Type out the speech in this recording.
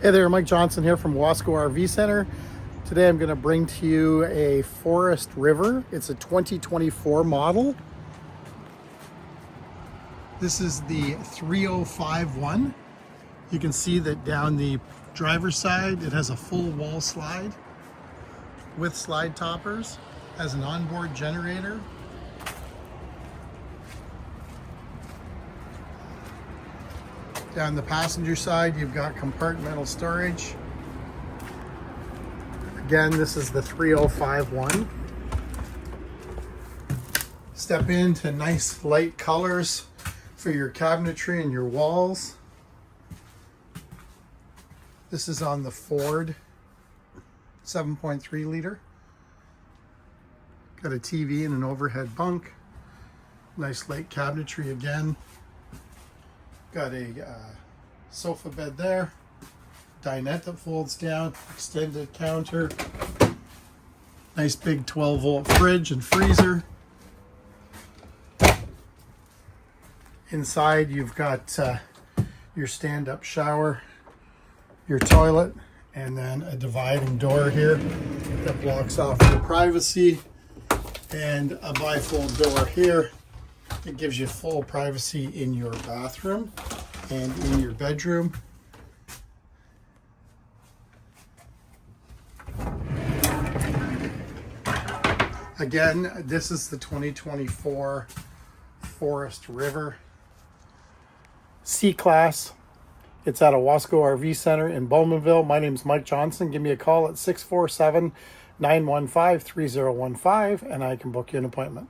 Hey there, Mike Johnson here from Wasco RV Center. Today I'm going to bring to you a Forest River. It's a 2024 model. This is the 3051. You can see that down the driver's side it has a full wall slide with slide toppers, has an onboard generator. Down the passenger side, you've got compartmental storage. Again, this is the 3051. Step into nice light colors for your cabinetry and your walls. This is on the Ford 7.3 liter. Got a TV and an overhead bunk. Nice light cabinetry again. Got a sofa bed there, dinette that folds down, extended counter, nice big 12-volt fridge and freezer. Inside you've got your stand-up shower, your toilet, and then a dividing door here that blocks off your privacy, and a bifold door here. It gives you full privacy in your bathroom and in your bedroom. Again, this is the 2024 Forest River C-Class. It's at a Wasco RV Center in Bowmanville. My name is Mike Johnson. Give me a call at 647-915-3015 and I can book you an appointment.